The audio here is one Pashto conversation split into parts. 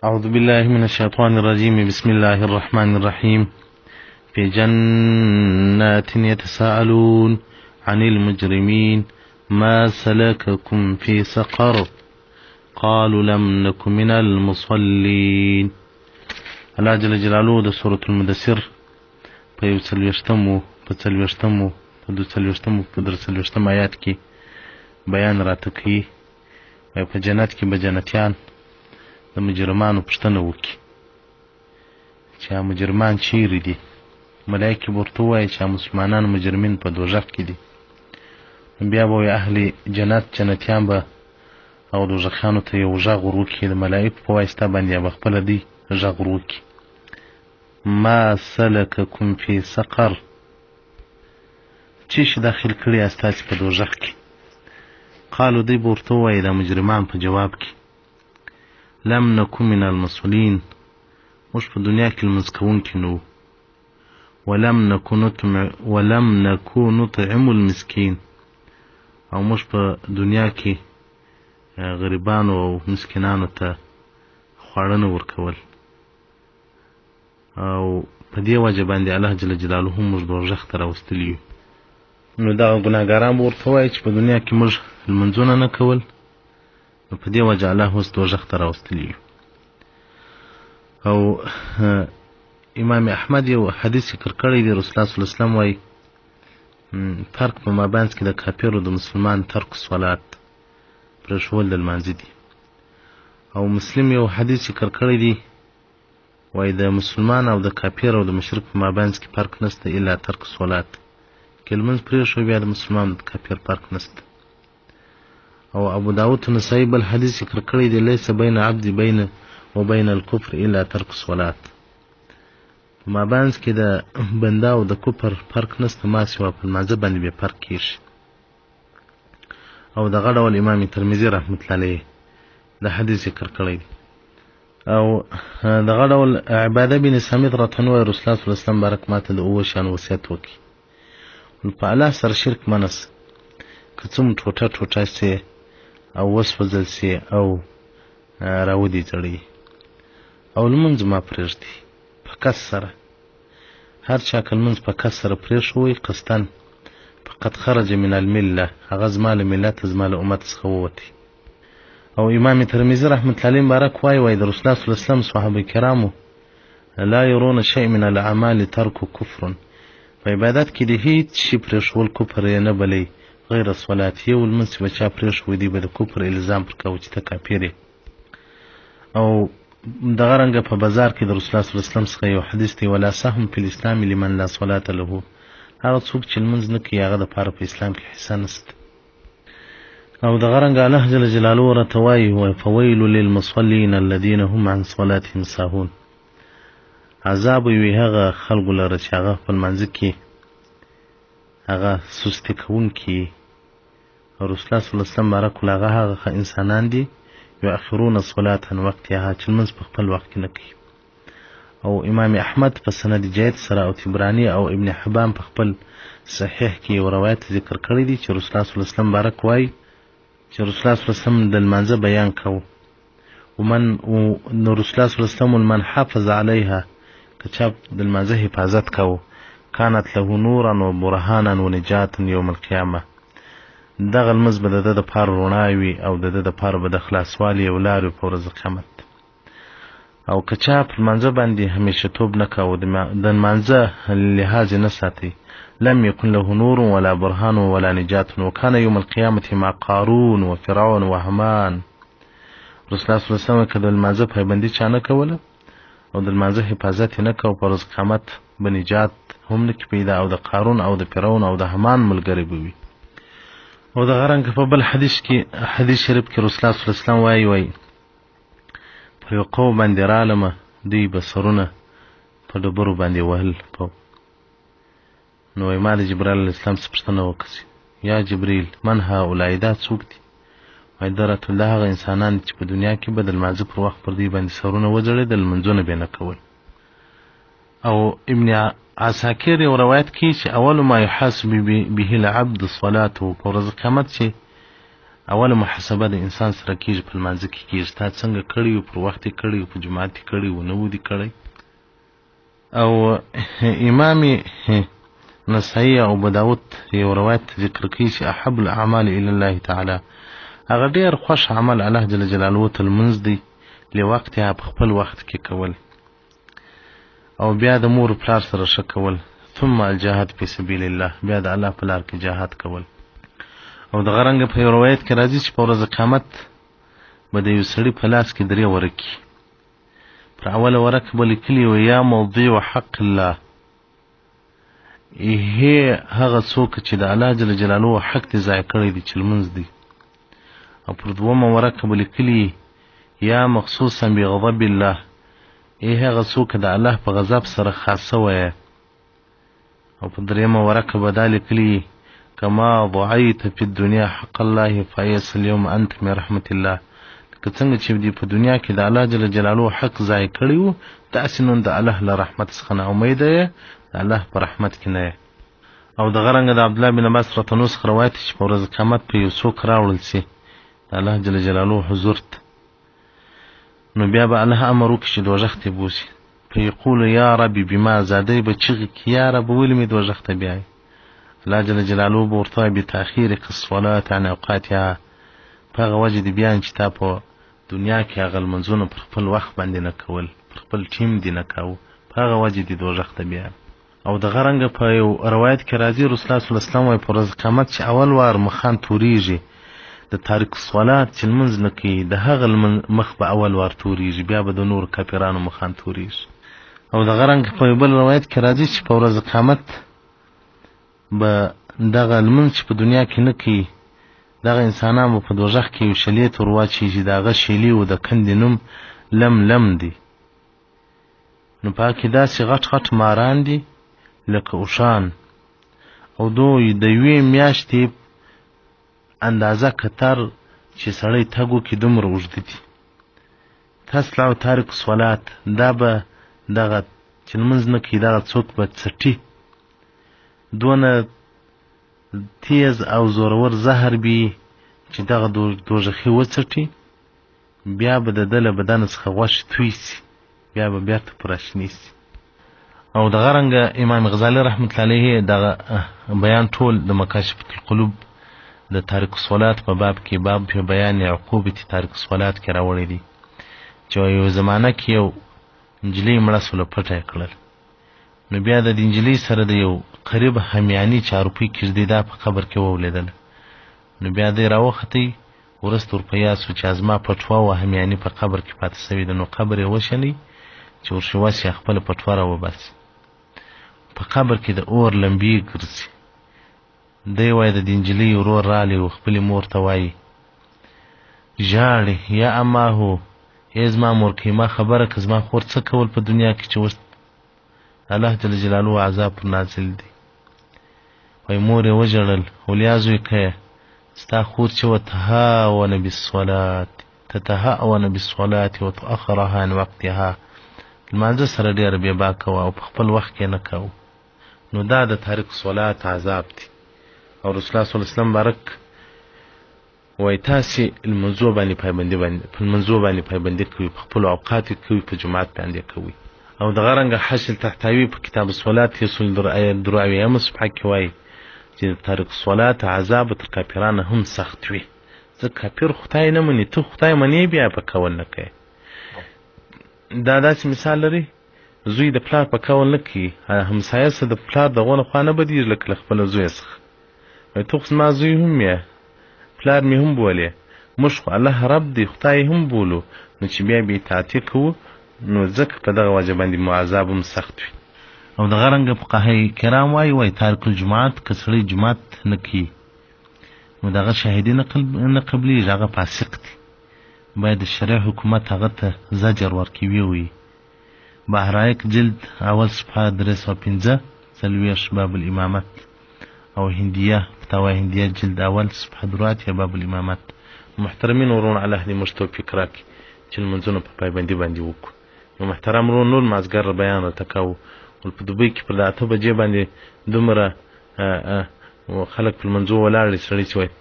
أعوذ بالله من الشيطان الرجيم. بسم الله الرحمن الرحيم. في جنات يتساءلون عن المجرمين ما سلككم في سقر قالوا لم نكن من المصلين. الله جل جلاله د سورة المدثر په 13 آیات کې بیان راته کوي په جنت کې به جنتیان د مجرمانو پوښتنه وکړي چې مجرمان چیرې دي. ملایکې به ورته ووایي چې مسلمانان مجرمین په دوزخ کې دي. بیا به وایي اهل جنت جنتیان به او دوزخیانو ته یو غږ ور وکړي د ملایکو په واسطه باندې به خپله دوی غږ ور وکړي ما سلککم فی سقر، څه شي داخل کړي یاست تاسې په دوزخ کې؟ قالو دوی به ورته ووایي د مجرمان په جواب کې لم نکن من المصلین، موږ په دنیا کې لمونځ کوونکي نه وو. ولم نکو نطعم المسکین، او موږ په دنیا کې غریبانو او مسکینانو ته خواړه نه ورکول. او په دې وجه باندې الله جل جلاله موږ دوزخ ته راوستلي یو. نو دغه ګناهګاران به ورته وایي چې په دنیا کې موږ لمونځونه نه کول، نو په دې وجه الله اوس دوزخ ته راوستلي یو. او امام احمد یو حدیث ذکر کړی دی، رسول الله صلی الله علیه وسلم وایي فرق په مابینځ کې د کافر او د مسلمان ترک صلات پرېښول د لمانځه دي. او مسلم یو حدیث ذکر کړی دی، وایي د مسلمان او د کافر او د مشرک په مابینځ کې فرق نشته الا ترک صلات. که لمونځ پرېښو بیا د مسلمان او د کافر فرق نشته. او ابو داود نسائی بل حدیث ذکر کړی دی لیس بین عبد بین و بین الکفر الا ترک صلات. په مابینځ کې د بنده او د کفر فرق نشته ما سوا په لمانځه باندې بیا فرق کېږي. او دغه ډول امام ترمذي رحمت الله علیه د حدیث ذکر کړی دی. او دغه ډول عباده بن صامت راته وایي رسول الله صلی الله علیه وسلم بارک ماته د اووه شیانو وصیت وکړي. په الله سره شرک منس، که څوم ټوټه ټوټه سي او وسوځل سي او راودي ځړي، او لمونځ ما پرېږدي په کس سره. هر چا که لمونځ په کس سره پرېښوی قصدن فقد خرج من المله، هغه زما له ملت زما له امت څخه ووتی. او امام ترمذي رحمت الله علیه مبارک وایي د رسول الله صلی الله علیه وسلم صحابه کرامو لا يرون شيء من الاعمال ترک کفر، په عبادت کې د هیڅ شي پرېښول کفر یې نه بلی غیر صلات. یو لمونځ چې به چا پرېښوی دی به د کفر الزام پر کوي چې ته کافر یې. او دغه رنګه په بازار کې د رسول الله صلی الله علیه وسلم څخه یو حدیث دی ولا سهم فی الاسلام لمن لا صلات له، هغه څوک چې لمونځ نه کوي هغه دپاره په اسلام کې حصه نشته. او دغه رنګه الله جل جلاله راته وایي فویل للمصلین الذین هم عن صلاتهم ساهون، عذاب وي هغه خلکو لره چې هغه په لمانځه کې هغه سستي کوونکي. رسول الله صلی الله علیه وسلم بارک الله هغه انسانان دي یؤخرون الصلاة عن وقتها چې لمونځ په خپل وخت کې نه کوي. او امام احمد په سند جید سره او طبراني او ابن حبان په خپل صحیح کې یو روایت ذکر کړی دی چې رسول الله صلی الله علیه وسلم بارک وایي چې رسول الله صلی الله علیه وسلم د لمانځه بیان کوو. نو رسول الله صلی الله علیه وسلم من حافظ علیها، که چا د لمانځه حفاظت کوو کانت له نورا و برهانا و نجاتا یوم القیامه، دغه لمونځ به د ده دپاره رڼا وي او د ده دپاره به د خلاصوالي یو لار وي په ورځ قیامت. او که چا په لمانځه باندې همیشه توب نه کوو، د لمانځه لحاظ نه ساتي لم یکن له نور ولا برهان ولا نجات وکان یوم القیامة مع قارون و فرعون و هامان. رسول الله صلی الله علیه وسلم که د لمانځه پایبندي چا نه کوله او د لمانځه حفاظت یې نه کوو په ورځ قیامت به نجات هم نه پیدا او د قارون او د فرعون او د هامان ملګری به وي. او دغه رنګه په بل حدیث شریف کې رسول الله صلی الله علیه وسلم وایي په یو قوم باندې رالمه دوی به سرونه په ډبرو باندې وهل. نو ما د جبرائیل علیه السلام څخه پوښتنه وکړه یا جبریل من هؤلاء، دا څوک دي؟ وایي دا راته الله هغه انسانان چې په دنیا کې به د لمانځه پر وخت پر دوی باندې سرونه وځړېدل لمونځونه به یې نه کول. او ابن عساکر یو روایت کوي چې اول ما یحاسب به العبد صلاته، په ورځ قیامت چې اوله محاسبه د انسان سره کېږي په لمانځه کې کېږي تا څنګه کړي وو پر وخت یې کړي وو په جماعت یې کړي وو نه و دې کړی او امام نسائی او ابو داود یو روایت ذکر کوي چې احب الاعمال الى الله تعالی هغه ډېر خوښ عمل الله جل جلاله ته لمونځ دی لوقتها په خپل وخت کې کول او بیا د مور پلار سره ښه کول ثم الجهاد فی سبیل الله بیا د الله په لار کې جهاد کول او د غرنګ په یو روایت کې راځي چې په ورځ قیامت به د یو سړي په لاس کې 3 ورقې پر اوله ورقه به لیکلي وي یا موضوع حق الله هغه څوک چې د الله جل جلاله حق دې ضایع کړی دی چې لمونځ دی او پر دومه ورقه به لیکلي یا مخصوصا بغضب الله هغه څوک د الله په غضب سره خاصه وایه او په دریمه ورقه به دا لیکلي کما ضعیت فی الدنیا حق الله فایس اليوم انت من رحمت الله که څنګه چې دې په دنیا کې د الله جل جلاله حق ضایع کړی وو داسې نن د الله له رحمت څخه نا امید یې د الله په رحمت کې نه او د غرنګ د عبدالله بن عباس رضی روایت چې په ورځ قیامت په یو څوک راوړل سي د الله جل جلاله حضور ته نو بیا به الله امر وکړي چې دوزخ ته بوسي فیقول یا ربي بما زادی به چغې کې یا رب ولې مې دوزخ ته بیایي الله جل جلاله به ورته وایي بتاخیرک الصلاة عن اوقاتها په هغه وجه دې بیان چې تا په دنیا کې هغه لمونځونه پر خپل وخت باندې نه کول پر خپل ټیم دې نه کاوه په هغه وجه دې دوزخ ته بیایي او د غرنګ په یو روایت کې راځي رسول الله صلی الله علیه وسلم وايي په ورځ قیامت چې اول وار مخان توریږي د تاریک صلات چې لمونځ نه کوي د هغه مخ به اول وار توریږي بیا به د نور کافرانو مخان توریږي او د غرنګ په بل روایت کې راځي چې په ورځ قیامت به دغه لمونځ چې په دنیا کې نه کوي دغه انسانان به په دوزخ کې یو شلې تور واچي چې د هغه شلې و د کندې نوم لم دی نو په کې داسې غټ ماران دي لکه اوشان او دوی د یوې میاشتې اندازه کتر چې سړی تګو کې دومره اوږده دي تسلع تارک صلات دا به دغه چې لمونځ نه کوي دغه څوک به څټي دونه تیز او زورور زهر بي چې دغه دوزخي وڅټي بیا به د ده له بدن څخه غوښې توی سي بیا به بیرته پر اشني سي او د غرنګ امام غزالی رحمت الله علیه دغه بیان ټول د مکاشفة القلوب د تاریک الصلات په باب کې باب په بیان عقوبت تاریک الصلات کې راوړی دی چې یو زمانه کې یو نجلۍ مړه سوله پټه یې کړل نو بیا د دې نجلۍ سره د یو قریب همیاني 4 روپۍ کږدېدا په قبر کې وولیدله نو بیا دی راوختی وروسته ورپه یاد سو چې زما پټوه او همیاني په قبر کې پاتې سوې ده نو قبر یې وشلی چې ورشواسي خپله پټوه راوباسي په قبر کې د اور لمبې ګرځي دی وایي د دې نجلۍ ورور رالی و خپلې مور ته وایي ژاړې یا اماهو ای زما مور که ما خبره که زما خور څه کول په دنیا کې چې اوس الله جل جلاله عذاب پر نازل دی وایي مور یې وژړل ولیا زوی که ستا خور چې تتهاون بالصلاة وتؤخرها عن وقتها لمانځه سره ډېره بېباکه وه او په خپل وخت کې نه کوو نو دا د تاریک صلات عذاب دی او رسول الله صلی الله علیه وسلم بارک وایي تاسې لمونځو باندې پایبندي کوي په خپلو اوقاتو کوي په جماعت باندې کوي او د غرنګ حاصل تحتوي په کتاب الصلات یسل درویمه صفحه کې وایي چې د تاریک صلات عذاب تر کافرانه هم سخت وي ځکه کافر خدای نه مني ته خدای منې بیا په کول نه کوي دا داسې مثال لري زوی د پلار په کول نه کوي همسایه څه د پلار د غونه خوا نه بدېږي لکه له خپله زویه څخه وایي ته خو زما زوی هم یې پلار مې هم بولې موږ خو الله رب دی خدای هم بولو نو چې بیا بې اطاعتي کوو نو ځکه په دغه وجه باندې مو عذاب هم سخت وي او د غرنګ فقهای کرام وایي تارک الجماعت که سړی جماعت نه کوي نو دغه شاهدي نه قبلېږي هغه فاسق دی باید د شرع حکومت هغه ته زجر ورکوي وي بهرایک جلد اول صفحه 315 څلوېښت باب الامامت او هندیه فتاوا هندیه جلد اول صفحه 2 یا باب الامامت محترمین ورونه الله دې موږ توفیق راکړي چې لمونځونه په پایبندي باندې وکړو نو محترم ورونه نور مازدیګر بیان راته کوو په دوبۍ کې پر 8 بجې باندې دومره خلک په لمونځو ولاړ دي سړی چې وایي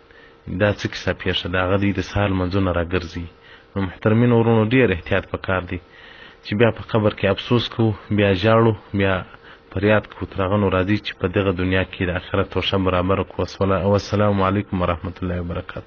دا څه کیسه پیښه ده، هغه دوی د سهار لمونځونه راګرځي. نو محترمینو ورونو ډېر احتیاط پکار دی چې بیا په قبر کې افسوس کوو، بیا ژاړو، بیا فریاد کوو. تر هغه نو راځي چې په دغه دنیا کې د آخرت توښه برابره کړو. والسلام علیکم ورحمة الله وبرکاته.